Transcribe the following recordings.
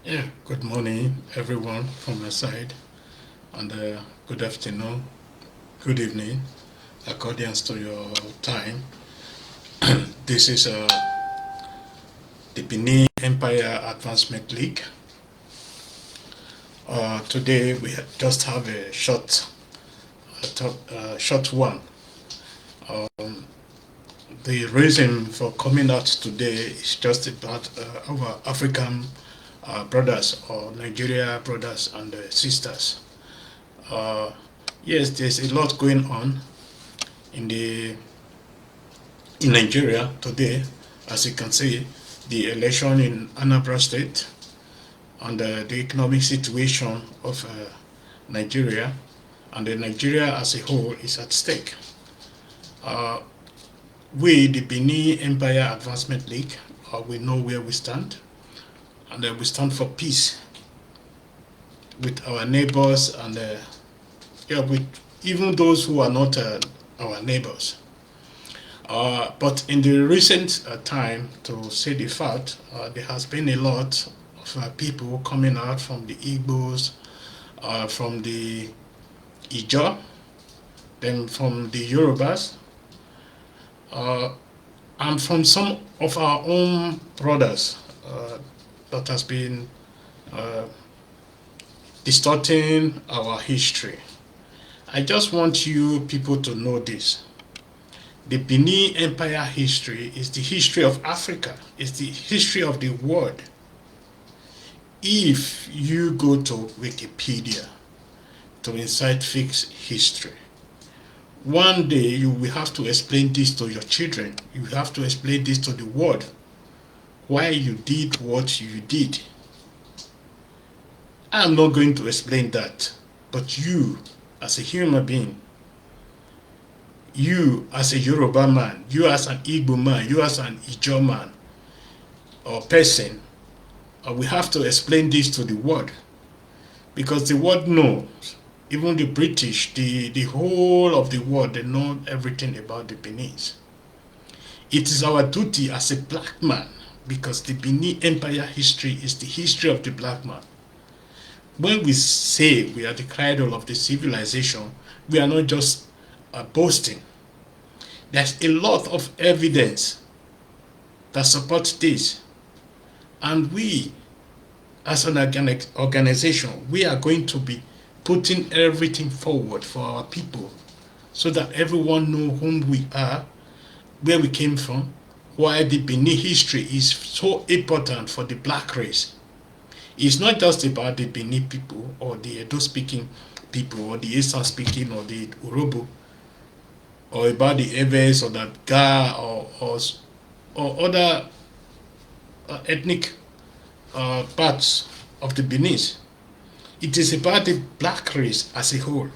Yeah, good morning, everyone from my side, and good afternoon, good evening, according to your time. This is the Benin Empire Advancement League. Today we just have a short one. The reason for coming out today is just about our African brothers or Nigeria brothers and sisters. Uh, yes, there's a lot going on in the in Nigeria today. As you can see, the election in Anambra State and the economic situation of Nigeria and Nigeria as a whole is at stake. Uh, we, the Benin Empire Advancement League, we know where we stand, and we stand for peace with our neighbors and with even those who are not our neighbors. But in the recent time, to say the fact, there has been a lot of people coming out from the Igbos, from the Ijaw, then from the Yorubas, and from some of our own brothers that has been distorting our history. I just want you people to know this. The Benin Empire history is the history of Africa, it's the history of the world. If you go to Wikipedia to incite fixed history, one day you will have to explain this to your children, you have to explain this to the world, why you did what you did. I'm not going to explain that, but you, as a human being, you as a Yoruba man, you as an Igbo man, you as an Ijaw man or person, we have to explain this to the world, because the world knows, even the British, the whole of the world, they know everything about the Benin's. It is our duty as a black man, because the Benin Empire history is the history of the black man. When we say we are the cradle of the civilization, we are not just boasting. There's a lot of evidence that supports this. And we, as an organization, we are going to be putting everything forward for our people so that everyone knows whom we are, where we came from, why the Benin history is so important for the black race. It's not just about the Benin people or the Edo-speaking people or the Eastern-speaking or the Urobo, or about the Eves or the Ga or other ethnic parts of the Benin. It is about the black race as a whole.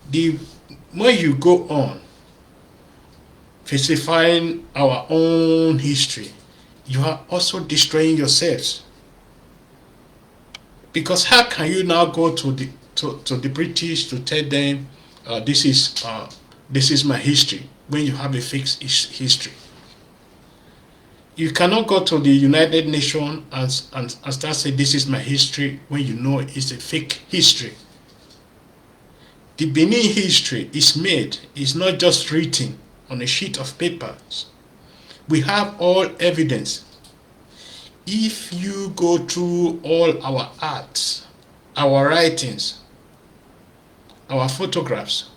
When you go on falsifying our own history, you are also destroying yourselves. Because how can you now go to the British to tell them this is my history when you have a fixed history? You cannot go to the United Nations and start saying this is my history when you know it's a fake history. The Benin history is made, it's not just written on a sheet of paper. We have all evidence. If you go through all our arts, our writings, our photographs,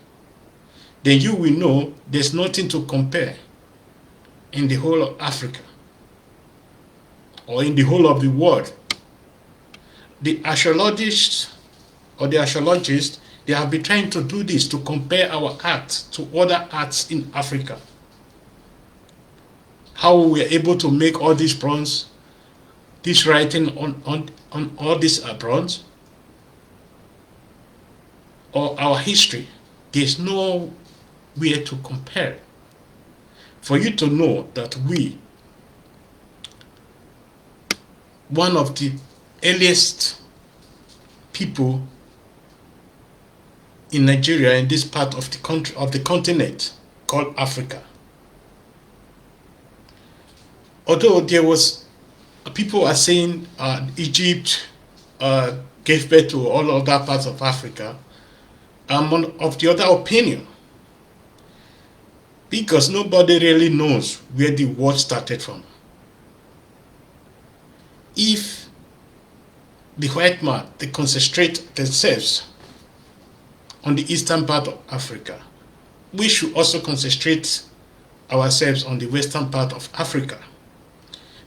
then you will know there's nothing to compare in the whole of Africa or in the whole of the world. The archaeologists or the archaeologists, they have been trying to do this to compare our art to other arts in Africa. How we are able to make all these bronze, this writing on all these bronze, or our history. There's no way to compare. For you to know that we, one of the earliest people in Nigeria, in this part of the country, of the continent called Africa. Although there was People are saying Egypt gave birth to all other parts of Africa. I'm of the other opinion, because nobody really knows where the word started from. If the white man, they concentrate themselves on the eastern part of Africa, we should also concentrate ourselves on the western part of Africa,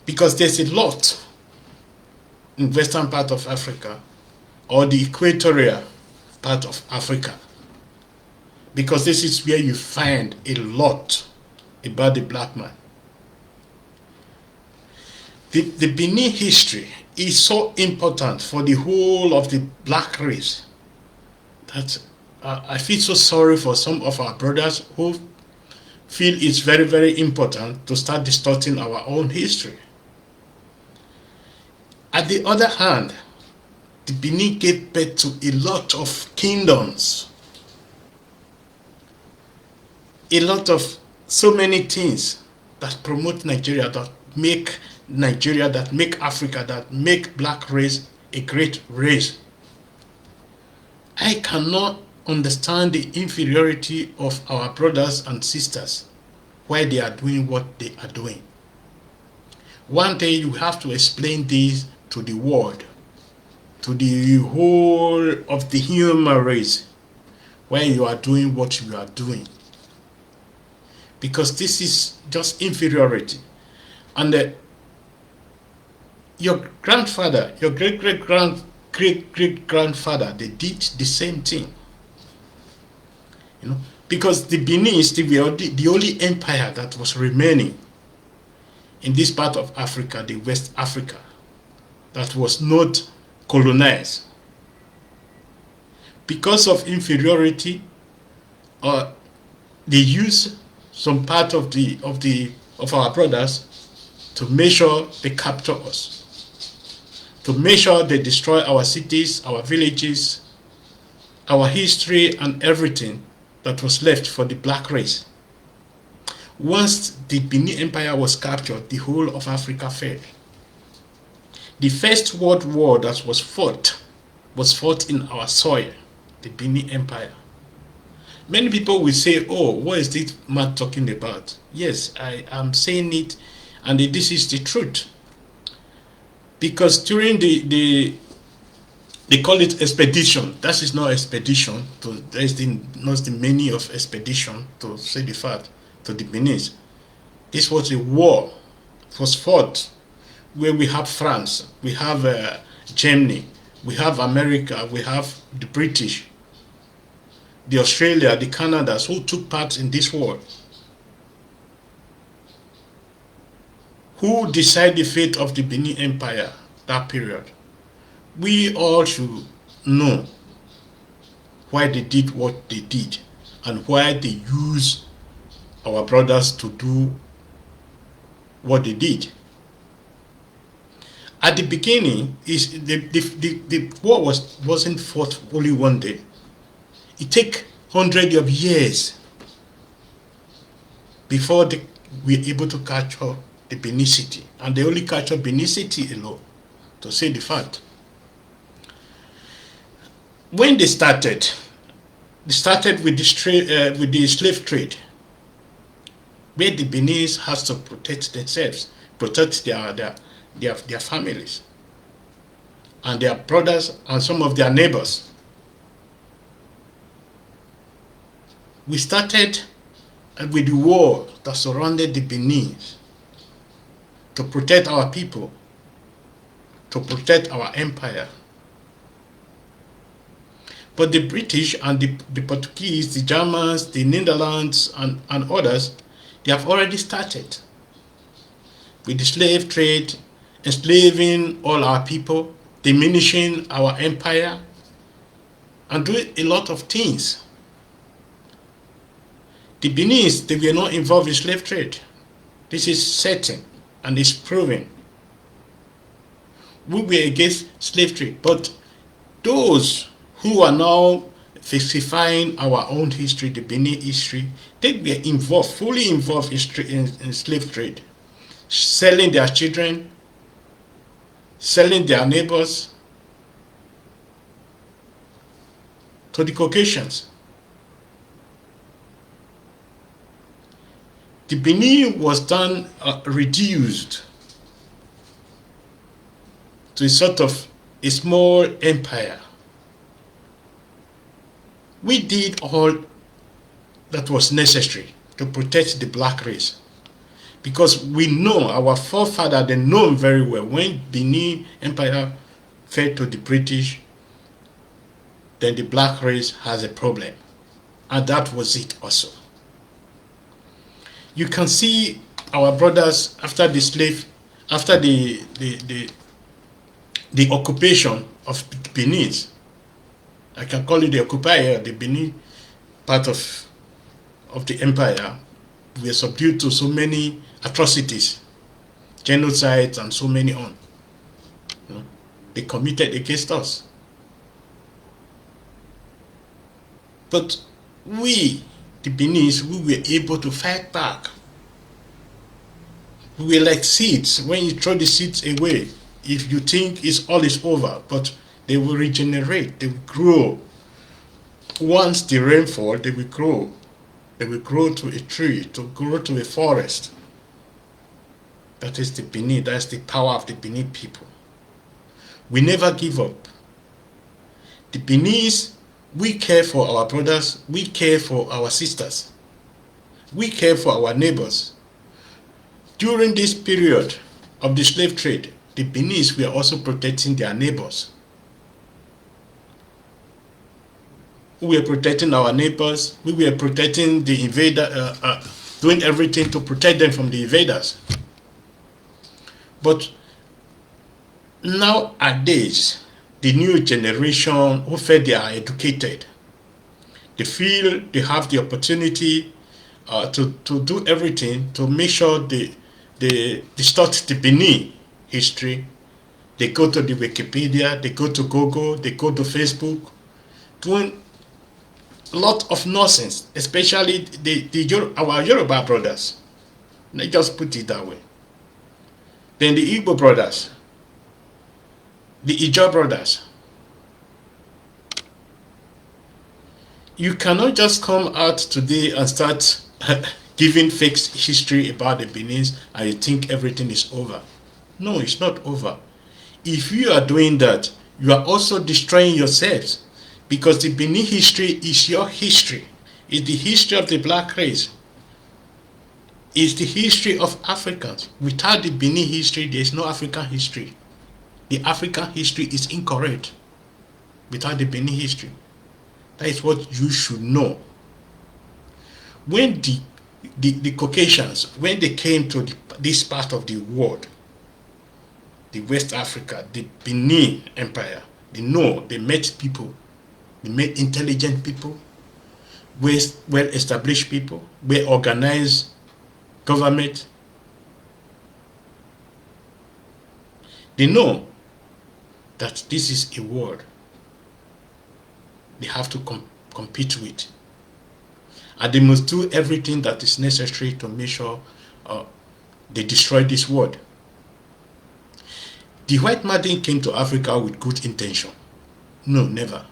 because there's a lot in western part of Africa, or the equatorial part of Africa, because this is where you find a lot about the black man. The Benin history is so important for the whole of the black race that I feel so sorry for some of our brothers who feel it's very, very important to start distorting our own history. At the other hand, the Benin gave birth to a lot of kingdoms, a lot of so many things that promote Nigeria, that make Nigeria, that make Africa, that make black race a great race. I cannot understand the inferiority of our brothers and sisters, why they are doing what they are doing. One day you have to explain this to the world, to the whole of the human race, why you are doing what you are doing. Because this is just inferiority. And your grandfather, your great-great-grandfather, they did the same thing. You know, because the Benin were the only empire that was remaining in this part of Africa, the West Africa, that was not colonized. Because of inferiority, they use some part of our brothers to make sure they capture us, to make sure they destroy our cities, our villages, our history, and everything that was left for the black race. Once the Benin Empire was captured, the whole of Africa fell. The first world war that was fought in our soil, the Benin Empire. Many people will say, oh, what is this man talking about? Yes, I am saying it, and this is the truth. Because during they call it expedition. That is not expedition. That is not the meaning of expedition, to say the fact, to the Benin. This was a war. It was fought where we have France, we have Germany, we have America, we have the British, the Australia, the Canadas, who took part in this war. Who decided the fate of the Benin Empire that period? We all should know why they did what they did and why they used our brothers to do what they did. At the beginning, the war wasn't fought only one day. It took hundreds of years before we were able to capture the Benin City. And they only captured Benin City alone, to say the fact. When they started with the slave trade, where the Beninese has to protect themselves, protect their families, and their brothers and some of their neighbors. We started with the war that surrounded the Benin to protect our people, to protect our empire. But the British and the Portuguese, the Germans, the Netherlands, and others, they have already started with the slave trade, enslaving all our people, diminishing our empire, and doing a lot of things. The Beninese, they were not involved in slave trade. This is certain and is proven. We were against slave trade, but those who are now falsifying our own history, the Benin history, they were involved, fully involved in slave trade, selling their children selling their neighbors to the Caucasians. The Benin was then reduced to a sort of a small empire. We did all that was necessary to protect the black race, because we know our forefathers, they know very well, when Benin Empire fell to the British, then the black race has a problem, and that was it also. You can see our brothers after the occupation of Benin. I can call it the occupier, the Benin part of the empire. We are subdued to so many atrocities, genocides, and so many on. You know, they committed against us. But we, the Beninese, we were able to fight back. We were like seeds. When you throw the seeds away, if you think all is over, but they will regenerate, they will grow. Once the rain falls, they will grow. They will grow to a tree, to grow to a forest. That is the Benin, that's the power of the Benin people. We never give up. The Beninese, we care for our brothers, we care for our sisters, we care for our neighbors. During this period of the slave trade, the Beninese were also protecting their neighbors. We were protecting our neighbors, we were protecting the invader, doing everything to protect them from the invaders. But nowadays, the new generation who feel they are educated, they feel they have the opportunity to do everything to make sure they distort the Benin history. They go to the Wikipedia, they go to Google, they go to Facebook, doing a lot of nonsense, especially our Yoruba brothers. Let's just put it that way. Then the Igbo brothers, the Ijaw brothers. You cannot just come out today and start giving fake history about the Benins and you think everything is over. No, it's not over. If you are doing that, you are also destroying yourselves, because the Benin history is your history. It's the history of the black race. It's the history of Africans. Without the Benin history, there is no African history. The African history is incorrect without the Benin history. That is what you should know. When the Caucasians, when they came to this part of the world, the West Africa, the Benin Empire, they met people, they met intelligent people, well-established people, well-organized government. They know that this is a world they have to compete with, and they must do everything that is necessary to make sure they destroy this world. The white man didn't came to Africa with good intention. No, never.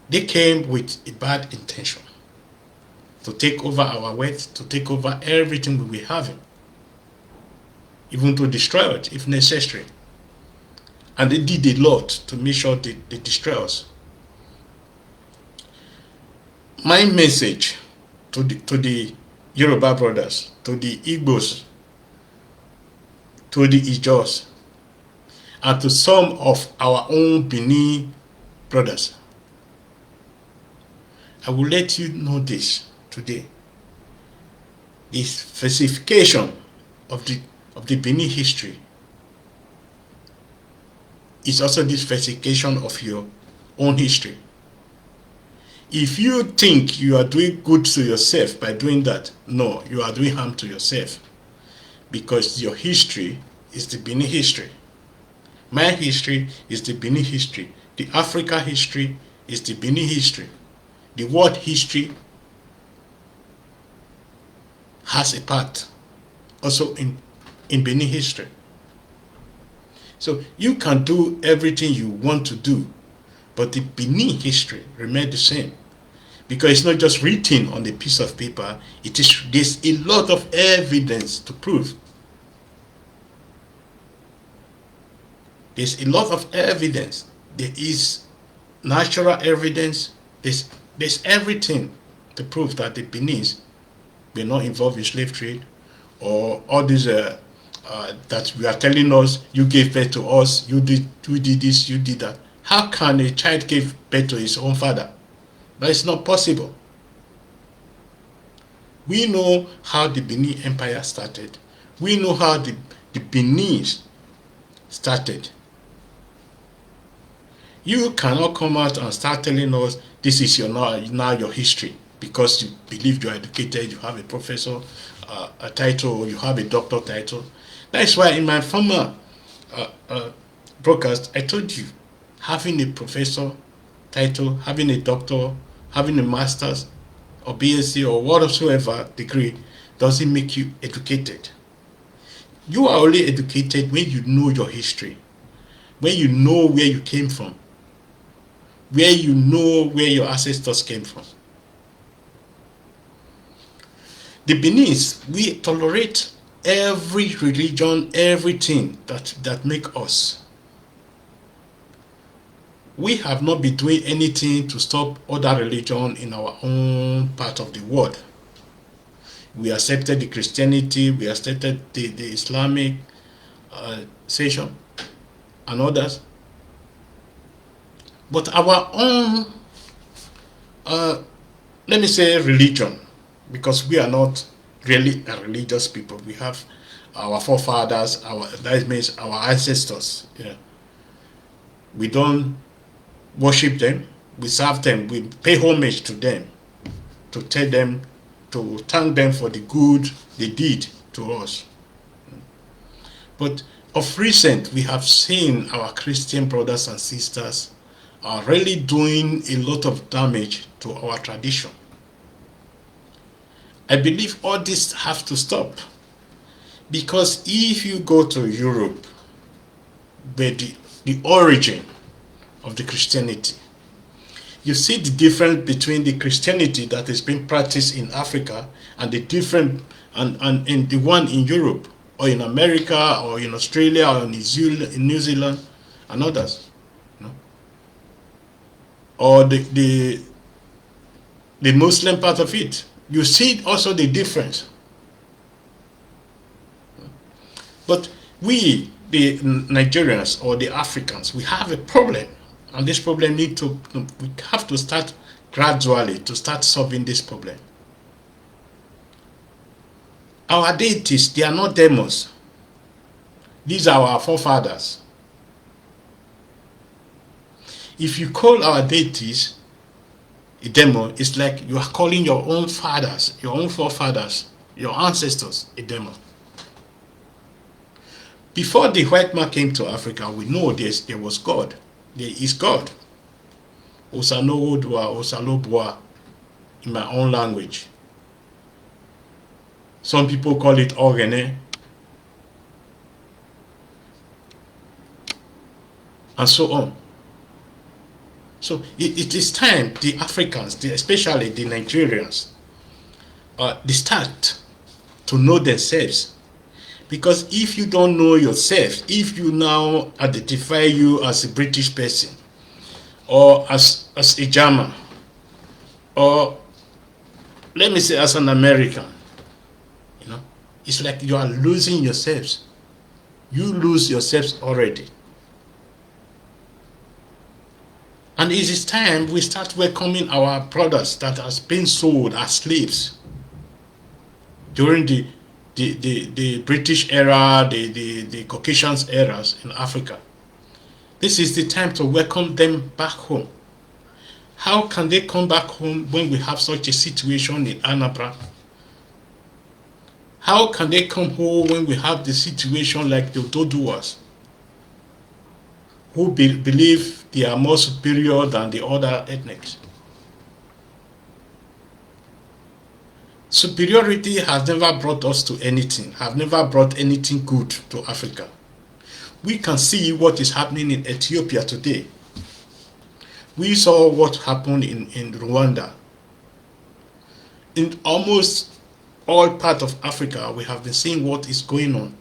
They came with a bad intention, to take over our wealth, to take over everything we were having, even to destroy it if necessary. And they did a lot to make sure they destroy us. My message to the Yoruba brothers, to the Igbos, to the Ijaws, and to some of our own Benin brothers, I will let you know this today. This falsification of the Benin history is also this falsification of your own history. If you think you are doing good to yourself by doing that, no, you are doing harm to yourself, because your history is the Benin history. My history is the Benin history. The Africa history is the Benin history. The world history has a part also in Benin history. So you can do everything you want to do, but the Benin history remained the same. Because it's not just written on a piece of paper, there's a lot of evidence to prove. There's a lot of evidence. There is natural evidence. There's everything to prove that the Beninese were not involved in slave trade, or all these that we are telling us, you gave birth to us, you did this, you did that. How can a child give birth to his own father? That is not possible. We know how the Benin Empire started. We know how the Beninese started. You cannot come out and start telling us this is now your history because you believe you are educated, you have a professor a title, or you have a doctor title. That's why in my former broadcast, I told you, having a professor title, having a doctor, having a master's or BSc or whatsoever degree doesn't make you educated. You are only educated when you know your history, when you know where you came from, where you know where your ancestors came from. The Beninese, we tolerate every religion, everything that make us. We have not been doing anything to stop other religion in our own part of the world. We accepted the Christianity, we accepted the Islamic section and others. But our own, let me say religion, because we are not really a religious people. We have our forefathers, that means our ancestors. Yeah. We don't worship them, we serve them, we pay homage to them, to tell them, to thank them for the good they did to us. But of recent, we have seen our Christian brothers and sisters are really doing a lot of damage to our tradition. I believe all this have to stop, because if you go to Europe, where the origin of the Christianity, you see the difference between the Christianity that is being practiced in Africa and the different and in the one in Europe or in America or in Australia or in New Zealand and others, you know? Or the Muslim part of it. You see also the difference. But we, the Nigerians or the Africans, we have a problem. And this problem we have to start gradually to start solving this problem. Our deities, they are not demons. These are our forefathers. If you call our deities a demon, it's like you are calling your own fathers, your own forefathers, your ancestors a demon. Before the white man came to Africa, we know there was God. There is God. Osanowodwa, Osalobwa, in my own language. Some people call it Ogene. And so on. So it is time the Africans, especially the Nigerians, they start to know themselves. Because if you don't know yourself, if you now identify you as a British person, or as a German, or let me say as an American, you know, it's like you are losing yourselves. You lose yourselves already. And it is time we start welcoming our brothers that has been sold as slaves during the British era, the Caucasians eras in Africa. This is the time to welcome them back home. How can they come back home when we have such a situation in Anambra? How can they come home when we have the situation like the Ododuwas, who believe they are more superior than the other ethnics? Superiority has never brought us to anything, have never brought anything good to Africa. We can see what is happening in Ethiopia today. We saw what happened in Rwanda. In almost all parts of Africa, we have been seeing what is going on.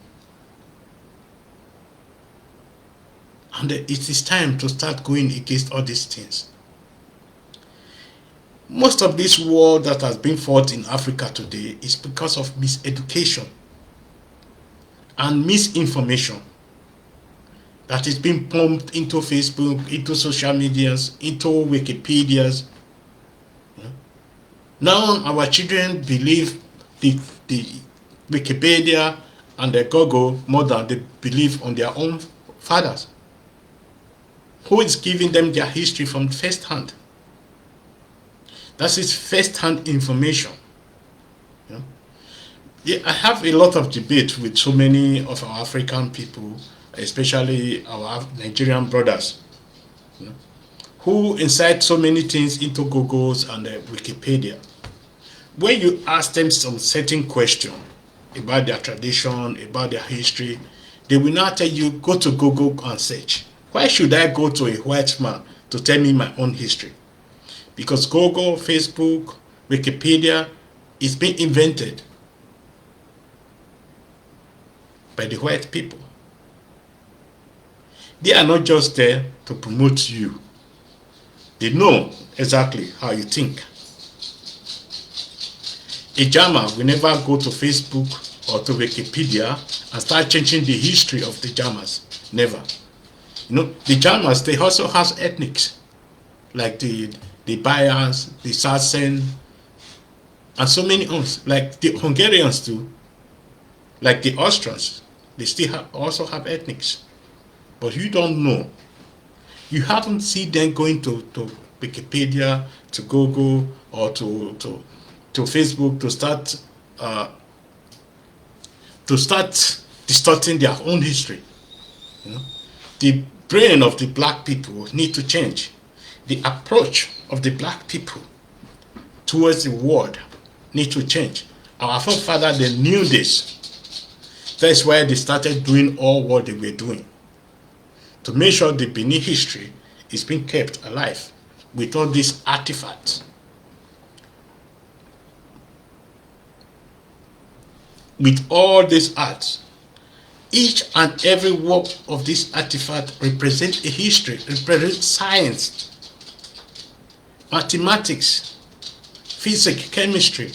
And it is time to start going against all these things. Most of this war that has been fought in Africa today is because of miseducation and misinformation that is being pumped into Facebook, into social medias, into Wikipedias. Now our children believe the Wikipedia and the Google more than they believe on their own fathers, who is giving them their history from first hand. That is first-hand information. Yeah, I have a lot of debate with so many of our African people, especially our Nigerian brothers, who incite so many things into Googles and Wikipedia. When you ask them some certain question about their tradition, about their history, they will not tell you, go to Google and search. Why should I go to a white man to tell me my own history? Because Google, Facebook, Wikipedia is being invented by the white people. They are not just there to promote you. They know exactly how you think. A German will never go to Facebook or to Wikipedia and start changing the history of the Germans. Never. The Germans, they also have ethnics, like the Bayers, the Sarsen, and so many others, like the Hungarians too, like the Austrians. They still also have ethnics. But you don't know. You haven't seen them going to Wikipedia, to Google, or to Facebook to start distorting their own history. The brain of the black people need to change. The approach of the black people towards the world need to change. Our forefathers, they knew this. That's why they started doing all what they were doing, to make sure the Benin history is being kept alive with all these artifacts. With all these arts, each and every work of this artifact represents a history, represents science, mathematics, physics, chemistry.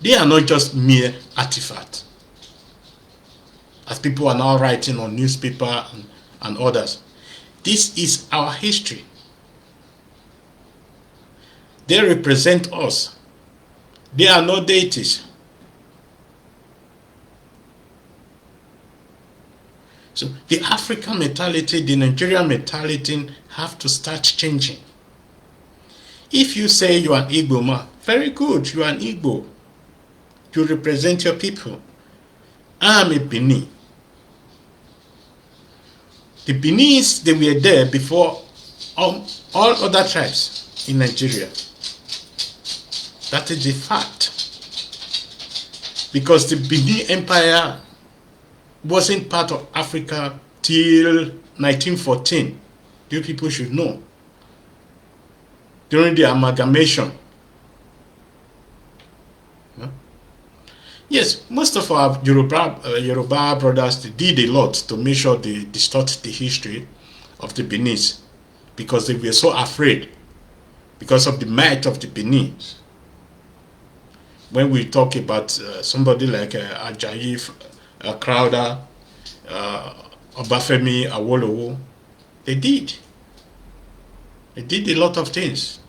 They are not just mere artifacts, as people are now writing on newspaper and others. This is our history. They represent us. They are not deities. So the African mentality, the Nigerian mentality have to start changing. If you say you are an Igbo man, very good, you are an Igbo. You represent your people. I am a Benin. The Beninese, they were there before all other tribes in Nigeria. That is the fact. Because the Benin Empire wasn't part of Africa till 1914. You people should know. During the amalgamation. Yes, most of our Yoruba brothers, they did a lot to make sure they distort the history of the Beninese, because they were so afraid because of the might of the Benin. When we talk about somebody like Ajayi Crowder, Obafemi Awolowo, they did a lot of things.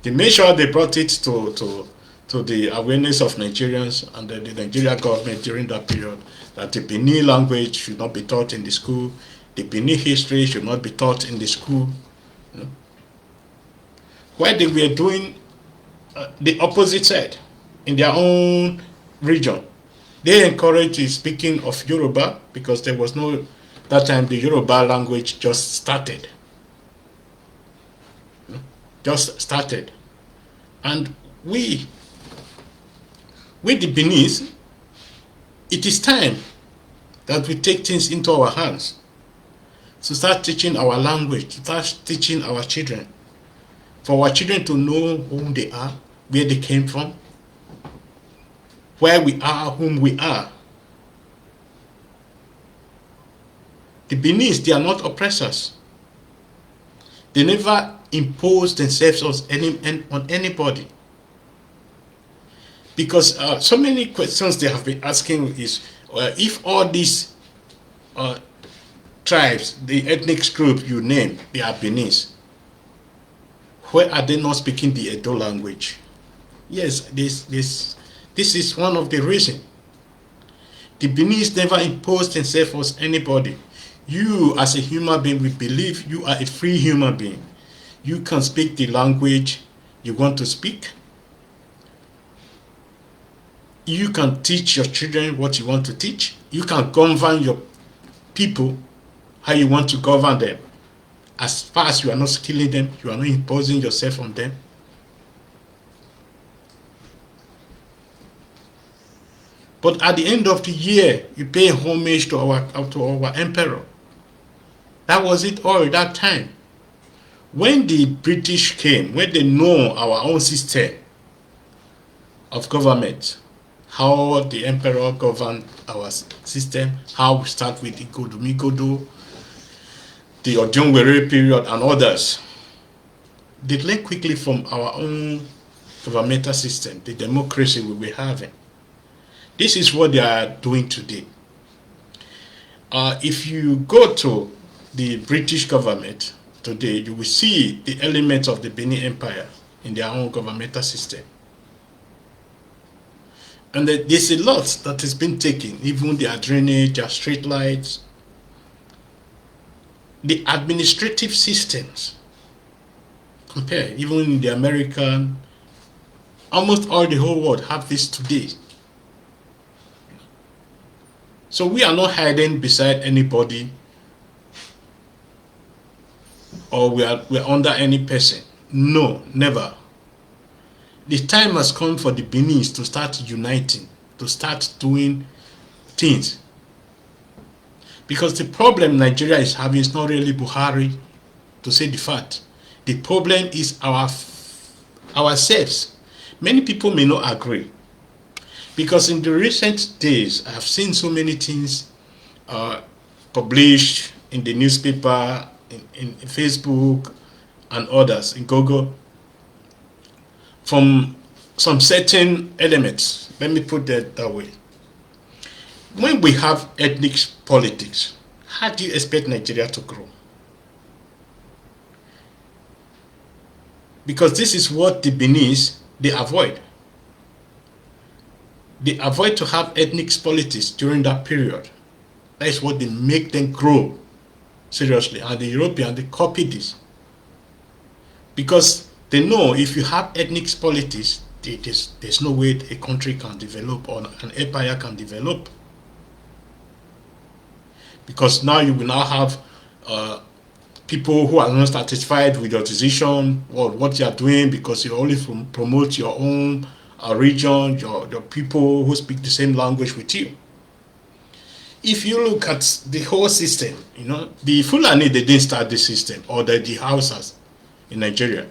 They made sure they brought it to the awareness of Nigerians and the Nigerian government during that period, that the Benin language should not be taught in the school, the Benin history should not be taught in the school. While they were doing the opposite side in their own region, they encouraged the speaking of Yoruba, because there was no, that time the Yoruba language just started. And with the Beninese, it is time that we take things into our hands, to start teaching our language, to start teaching our children, for our children to know whom they are, where they came from, where we are, whom we are. The Beninese, they are not oppressors. They never impose themselves on anybody. Because so many questions they have been asking is, if all these tribes, the ethnic group you name, they are Beninese, where are they not speaking the Edo language? Yes, this is one of the reasons. The Beninese never imposed themselves on anybody. You, as a human being, we believe you are a free human being. You can speak the language you want to speak. You can teach your children what you want to teach. You can govern your people how you want to govern them. As far as you are not killing them, you are not imposing yourself on them. But at the end of the year, you pay homage to our emperor. That was it all that time. When the British came, when they know our own system of government, how the emperor governed our system, how we start with Igodo, the Ojonwere period and others, they learn quickly from our own governmental system, the democracy we were having. This is what they are doing today. If you go to the British government today, you will see the elements of the Benin Empire in their own governmental system. And there's a lot that has been taken, even their drainage, their street lights, the administrative systems. Compare, even in the American, almost all the whole world have this today. So we are not hiding beside anybody, or we're under any person. No, never. The time has come for the Beninese to start uniting, to start doing things. Because the problem Nigeria is having is not really Buhari, to say the fact. The problem is ourselves. Many people may not agree. Because in the recent days, I have seen so many things published in the newspaper, in Facebook, and others, in Google, from some certain elements. Let me put that way. When we have ethnic politics, how do you expect Nigeria to grow? Because this is what the Beninese, they avoid. They avoid to have ethnic politics during that period. That is what they make them grow seriously. And the Europeans, they copy this. Because they know if you have ethnic politics, there's no way a country can develop or an empire can develop. Because now you will now have people who are not satisfied with your decision or what you are doing, because you only promote your own region, your people who speak the same language with you. If you look at the whole system, you know, the Fulani, they didn't start the system, or the Hausas in Nigeria.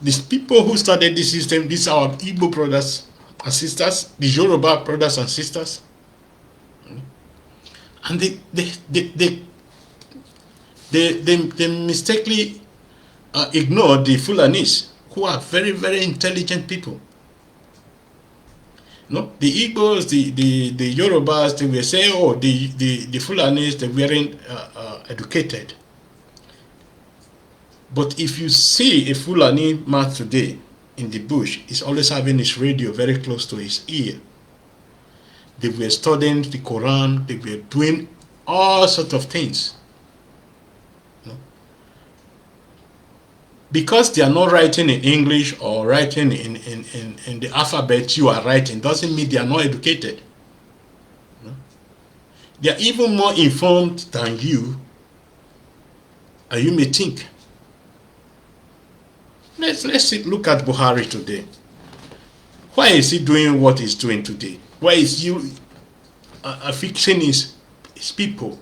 These people who started the system, these are our Igbo brothers and sisters, the Yoruba brothers and sisters. And they mistakenly ignore the Fulanis, who are very, very intelligent people. No, the Igbos, the Yorubas, they will say, oh, the Fulanis, they weren't educated. But if you see a Fulani man today in the bush, he's always having his radio very close to his ear. They were studying the Quran, they were doing all sorts of things. Because they are not writing in English or writing in the alphabet you are writing, doesn't mean they are not educated. They are even more informed than you, and you may think. Let's look at Buhari today. Why is he doing what he's doing today? Why is you fixing his people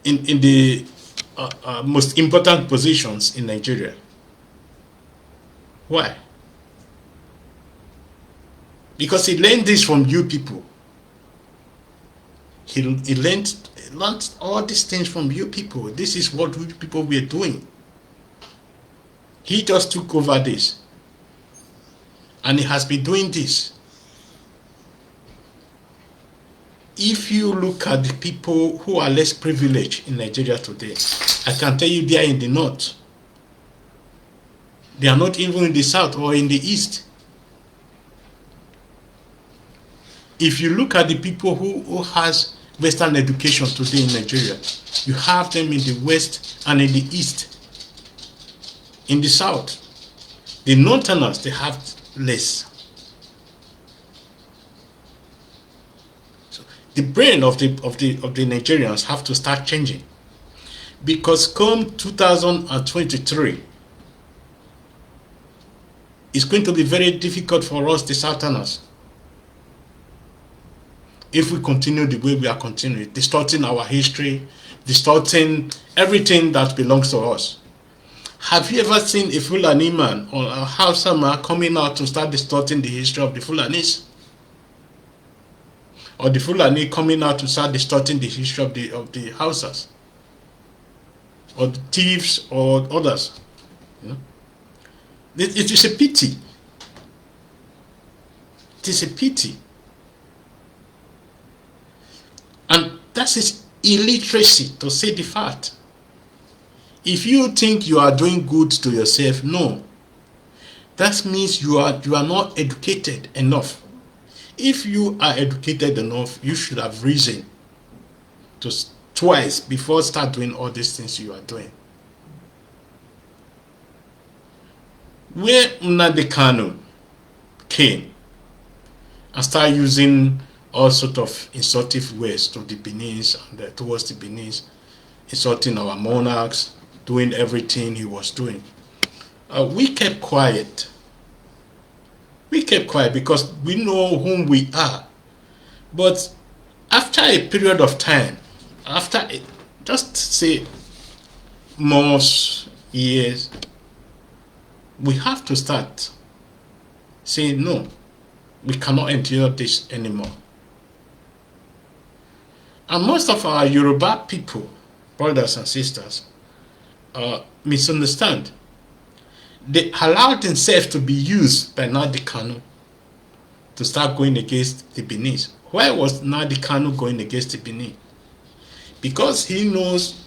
in the most important positions in Nigeria. Why? Because he learned this from you people. He learned all these things from you people. This is what we people were doing. He just took over this. And he has been doing this. If you look at the people who are less privileged in Nigeria today, I can tell you they are in the north. They are not even in the south or in the east. If you look at the people who has Western education today in Nigeria, you have them in the west and in the east. In the south, the northerners, they have less. So the brain of the Nigerians have to start changing, because come 2023, it's going to be very difficult for us, the southerners, if we continue the way we are continuing, distorting our history, distorting everything that belongs to us. Have you ever seen a Fulani man or a Hausa man coming out to start distorting the history of the Fulanis? Or the Fulani coming out to start distorting the history of the Hausas? Or the thieves or others? You know? It is a pity. It is a pity. And that is illiteracy, to say the fact. If you think you are doing good to yourself, no. That means you are not educated enough. If you are educated enough, you should have reason to twice before start doing all these things you are doing. Where Nnamdi Kanu came and started using all sort of insultive words to the Benins and towards the Benins, insulting our monarchs, doing everything he was doing, we kept quiet. We kept quiet because we know whom we are. But after a period of time, after just say months, years, we have to start saying, no, we cannot endure this anymore. And most of our Yoruba people, brothers and sisters, misunderstand. They allowed themselves to be used by Nnamdi Kanu to start going against the Benin. Why was Nnamdi Kanu going against the Benin? Because he knows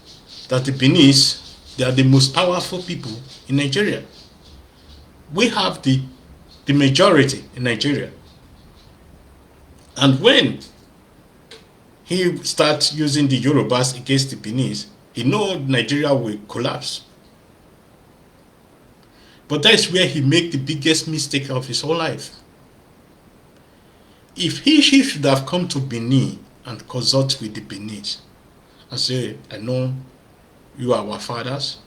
that the Benin, they are the most powerful people in Nigeria. We have the majority in Nigeria. And when he starts using the Yorubas against the Benin, he knows Nigeria will collapse. But that is where he made the biggest mistake of his whole life. If he should have come to Benin and consult with the Benin and say, I know you are our fathers,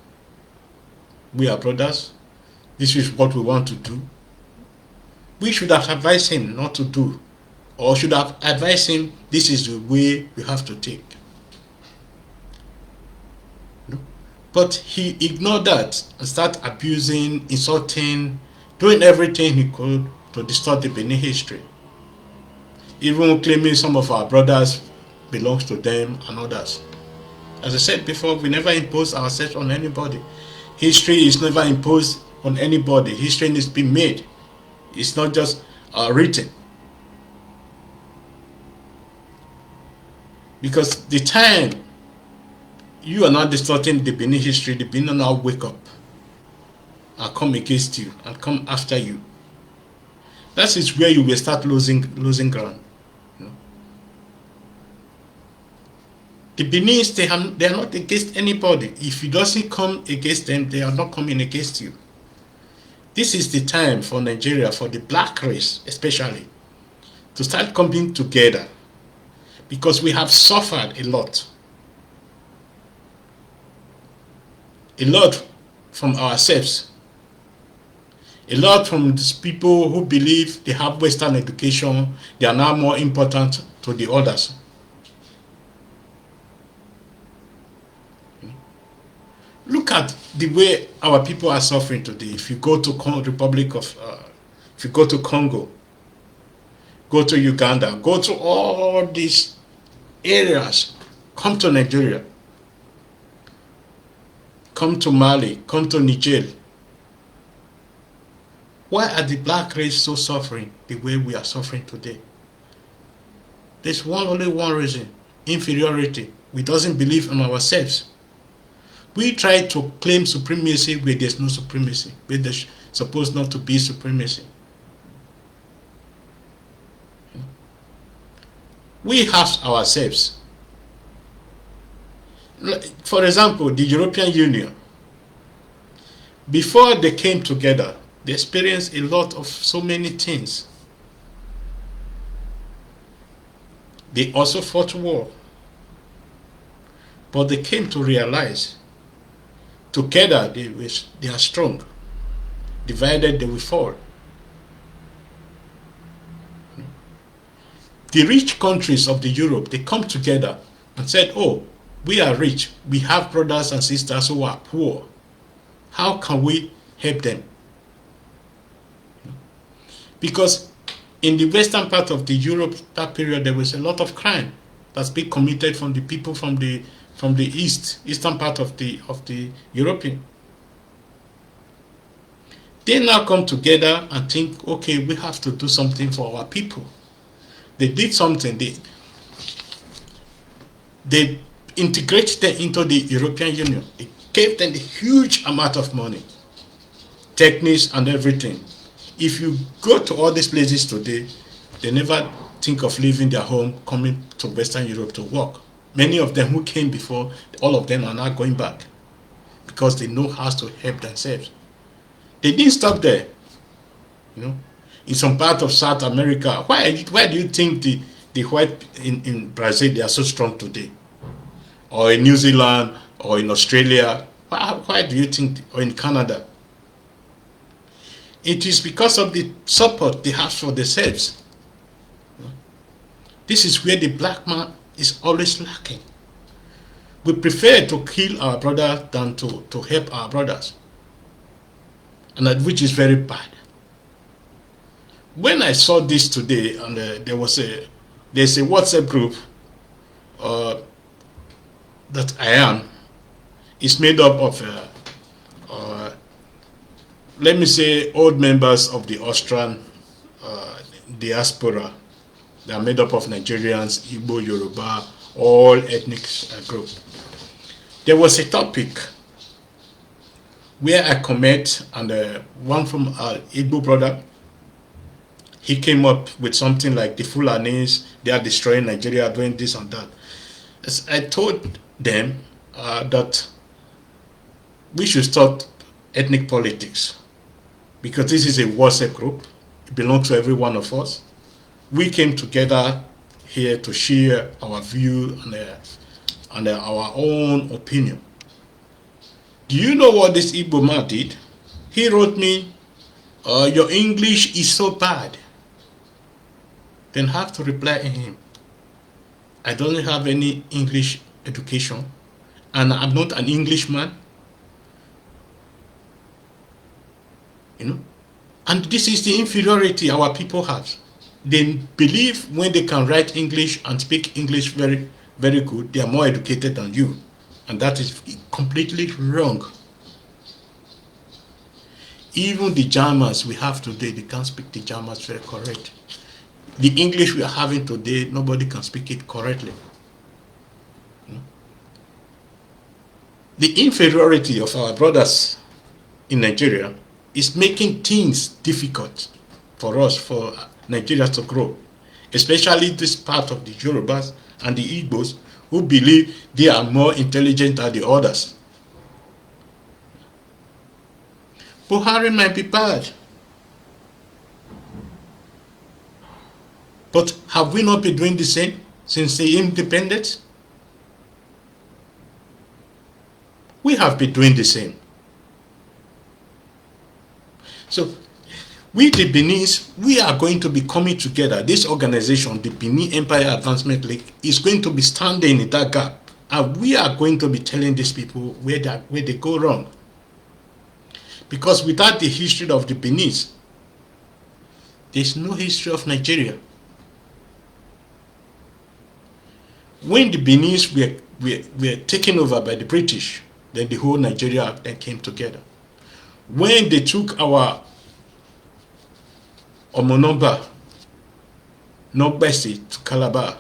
we are brothers, this is what we want to do, we should have advised him not to do, or should have advised him this is the way we have to take. No? But he ignored that and started abusing, insulting, doing everything he could to distort the Benin history. Even claiming some of our brothers belongs to them and others. As I said before, we never impose ourselves on anybody. History is never imposed on anybody. History needs to be made. It's not just written. Because the time you are not distorting the Benin history, the Benin now wake up and come against you and come after you. That is where you will start losing ground. You know? The Benin, they are not against anybody. If you doesn't come against them, they are not coming against you. This is the time for Nigeria, for the black race especially, to start coming together. Because we have suffered a lot. A lot from ourselves. A lot from these people who believe they have Western education, they are now more important to the others. Look at the way our people are suffering today. If you go to if you go to Congo, go to Uganda, go to all these areas, come to Nigeria, come to Mali, come to Niger. Why are the black race so suffering the way we are suffering today? There's only one reason: inferiority. We doesn't believe in ourselves. We try to claim supremacy where there's no supremacy, where there's supposed not to be supremacy. We have ourselves. For example, the European Union, before they came together, they experienced a lot of so many things. They also fought war. But they came to realize together they are strong. Divided they will fall. The rich countries of the Europe, they come together and said, oh, we are rich. We have brothers and sisters who are poor. How can we help them? Because in the western part of the Europe, that period, there was a lot of crime that's been committed from the people from the eastern part of the European. They now come together and think, okay, we have to do something for our people. They did something. They integrated them into the European Union. It gave them a huge amount of money, techniques and everything. If you go to all these places today, they never think of leaving their home, coming to Western Europe to work. Many of them who came before, all of them are now going back because they know how to help themselves. They didn't stop there. In some part of South America, why do you think the white in Brazil, they are so strong today? Or in New Zealand, or in Australia? Why do you think, or in Canada? It is because of the support they have for themselves. This is where the black man is always lacking. We prefer to kill our brother than to help our brothers, and that which is very bad. When I saw this today, and there's a WhatsApp group that I am, is made up of let me say old members of the Austrian diaspora. They are made up of Nigerians, Igbo, Yoruba, all ethnic groups. There was a topic where I comment, and one from our Igbo brother, he came up with something like the Fulanis, they are destroying Nigeria, doing this and that. As I told them that we should stop ethnic politics, because this is a WhatsApp group. It belongs to every one of us. We came together here to share our view and our own opinion. Do you know what this Igbo man did? He wrote me, your English is so bad. Then have to reply to him, I don't have any English education, and I'm not an Englishman. And this is the inferiority our people have. They believe when they can write English and speak English very, very good, they are more educated than you. And that is completely wrong. Even the Germans we have today, they can't speak the Germans very correct. The English we are having today, nobody can speak it correctly. The inferiority of our brothers in Nigeria is making things difficult for us, for Nigeria to grow, especially this part of the Yorubas and the Igbos who believe they are more intelligent than the others. Buhari might be bad, but have we not been doing the same since the independence? We have been doing the same. So We, the Benin's, we are going to be coming together. This organization, the Benin Empire Advancement League, is going to be standing in that gap. And we are going to be telling these people where they go wrong. Because without the history of the Benin's, there's no history of Nigeria. When the Benin's were taken over by the British, then the whole Nigeria then came together. When they took our Omonomba, Nogbesi to Calabar,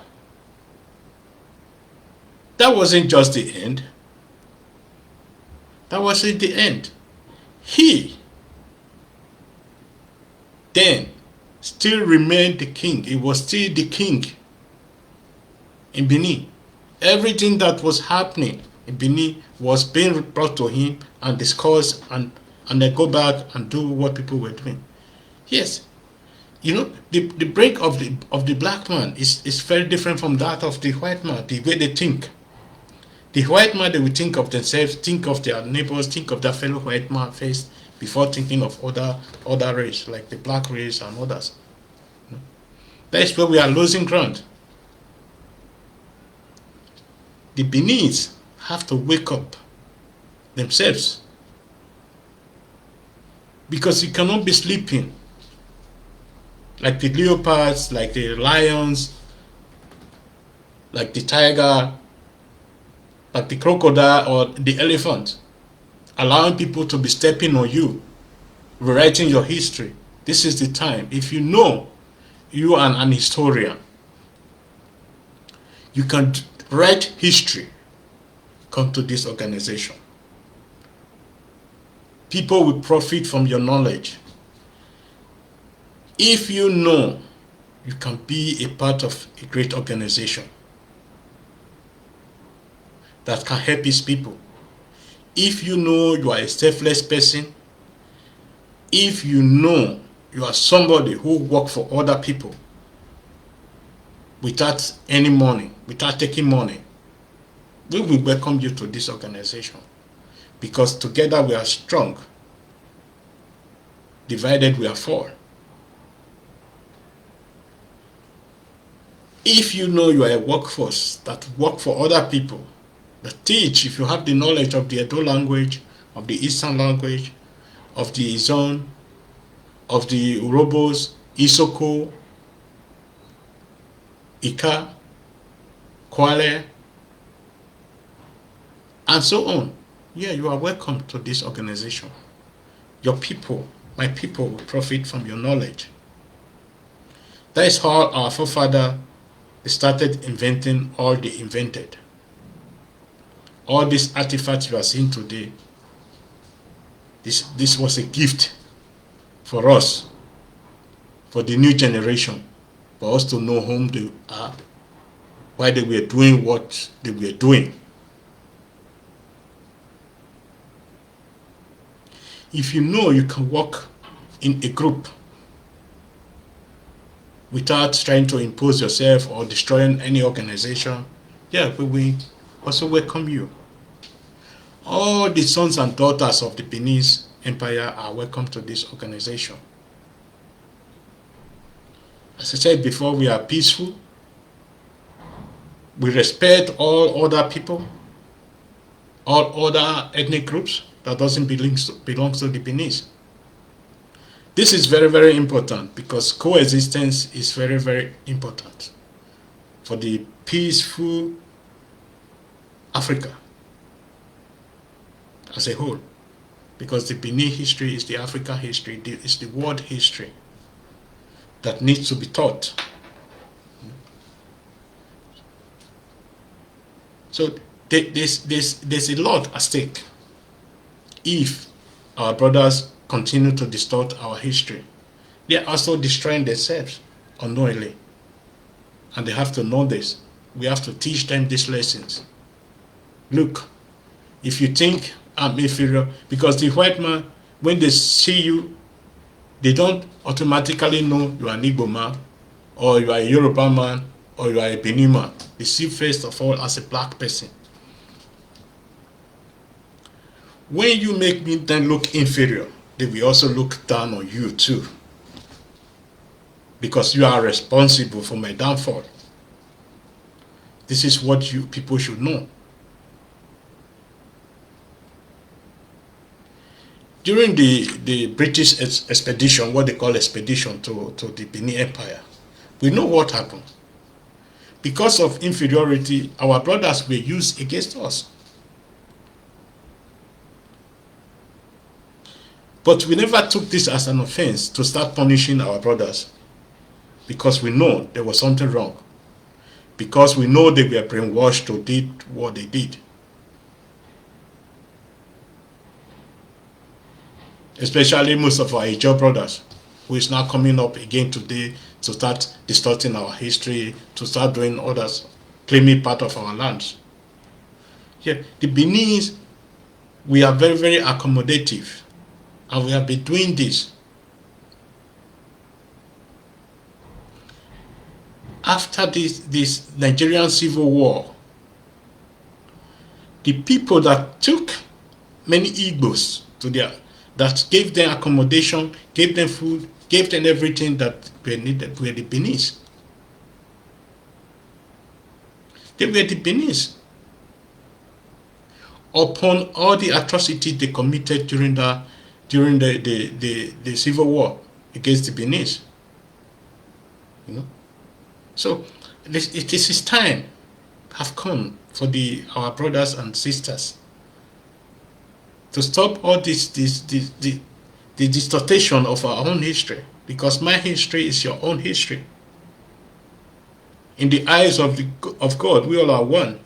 that wasn't just the end. That wasn't the end. He then still remained the king. He was still the king in Benin. Everything that was happening in Benin was being brought to him and discussed, and then go back and do what people were doing. Yes. You know, the break of the black man is very different from that of the white man, the way they think. The white man, they will think of themselves, think of their neighbors, think of their fellow white man first before thinking of other race, like the black race and others. That is where we are losing ground. The Beninese have to wake up themselves, because you cannot be sleeping like the leopards, like the lions, like the tiger, like the crocodile or the elephant, allowing people to be stepping on you, rewriting your history. This is the time. If you know you are an historian, you can write history. Come to this organization. People will profit from your knowledge. If you know you can be a part of a great organization that can help its people, if you know you are a selfless person, if you know you are somebody who works for other people without any money, without taking money, we will welcome you to this organization, because together we are strong, divided we are four. If you know you are a workforce that work for other people, that teach, if you have the knowledge of the Edo language, of the Eastern language, of the Izon, of the Urobos, Isoko, Ika, Kwale, and so on, yeah, you are welcome to this organization. Your people, my people, will profit from your knowledge. That is how our forefather started inventing all they invented. All these artifacts you are seeing today, this was a gift for us, for the new generation, for us to know whom they are, why they were doing what they were doing. If you know you can work in a group without trying to impose yourself or destroying any organization, yeah, we will also welcome you. All the sons and daughters of the Benin's Empire are welcome to this organization. As I said before, we are peaceful. We respect all other people, all other ethnic groups that doesn't belong to the Benin's. This is very, very important, because coexistence is very, very important for the peaceful Africa as a whole, because the Benin history is the African history, it's the world history that needs to be taught. So there's a lot at stake if our brothers continue to distort our history. They are also destroying themselves unknowingly, and they have to know this. We have to teach them these lessons. Look, if you think I'm inferior, because the white man, when they see you, they don't automatically know you are an Igbo man, or you are a Yoruba man, or you are a Benin man. They see first of all as a black person. When you make me then look inferior, they will also look down on you too. because you are responsible for my downfall. This is what you people should know. During the British expedition, what they call expedition to the Benin Empire, we know what happened. Because of inferiority, our brothers were used against us. But we never took this as an offense to start punishing our brothers, because we know there was something wrong. Because we know they were brainwashed to do what they did. Especially most of our Ijaw brothers, who is now coming up again today to start distorting our history, to start doing others, claiming part of our lands. Yeah, the Beninese, we are very, very accommodative, and we have been doing this. After this Nigerian civil war, the people that took many Igbos to that gave them accommodation, gave them food, gave them everything that were needed were the Beninese. They were the Beninese. Upon all the atrocities they committed during the civil war against the Beninese. You know? So it is time have come for our brothers and sisters to stop all the distortion of our own history, because my history is your own history. In the eyes of God, we all are one,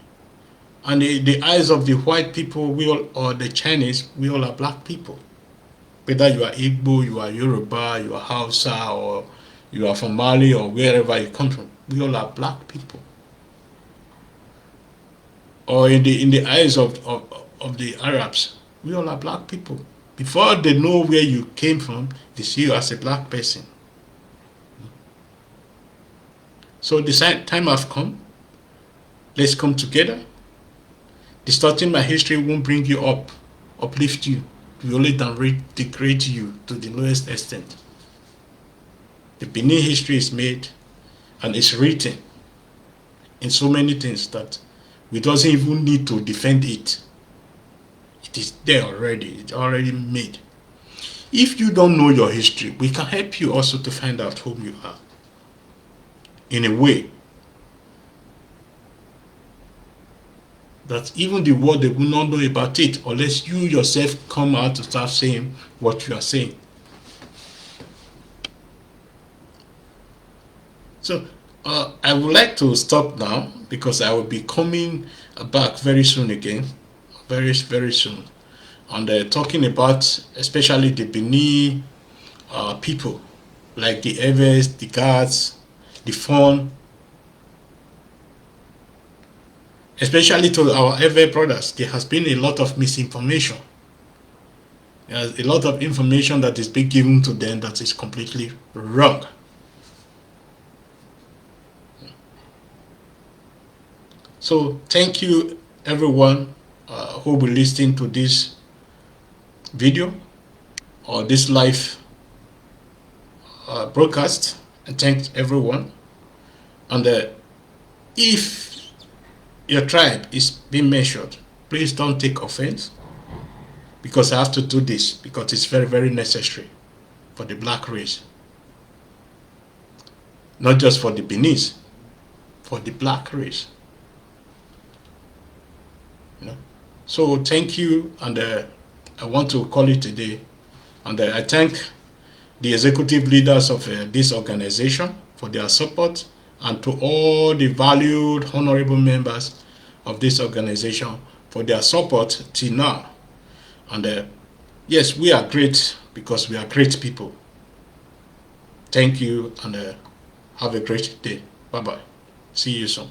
and in the eyes of the white people, or the Chinese, we all are black people. Whether you are Igbo, you are Yoruba, you are Hausa, or you are from Mali, or wherever you come from, we all are black people. Or in the eyes of the Arabs, we all are black people. Before they know where you came from, they see you as a black person. So the time has come. Let's come together. Distorting my history won't bring you up, uplift you. We only degrade you to the lowest extent. The Benin history is made, and it's written in so many things that we doesn't even need to defend it. It is there already. It's already made. If you don't know your history, we can help you also to find out whom you are, in a way that even the world, they will not know about it unless you yourself come out to start saying what you are saying. So I would like to stop now, because I will be coming back very soon again, very, very soon, and talking about especially the Benin people, like the Evers, the Guards, the Fon, especially to our Ever brothers. There has been a lot of misinformation. There's a lot of information that is being given to them that is completely wrong. So thank you everyone who will be listening to this video or this live broadcast, and thank everyone. And if your tribe is being mentioned, please don't take offense, because I have to do this because it's very, very necessary for the black race, not just for the Beninese, for the black race. You know? So thank you, and I want to call it a day, and I thank the executive leaders of this organization for their support, and to all the valued honorable members of this organization for their support till now. And yes, we are great because we are great people. Thank you, and have a great day. Bye bye. See you soon.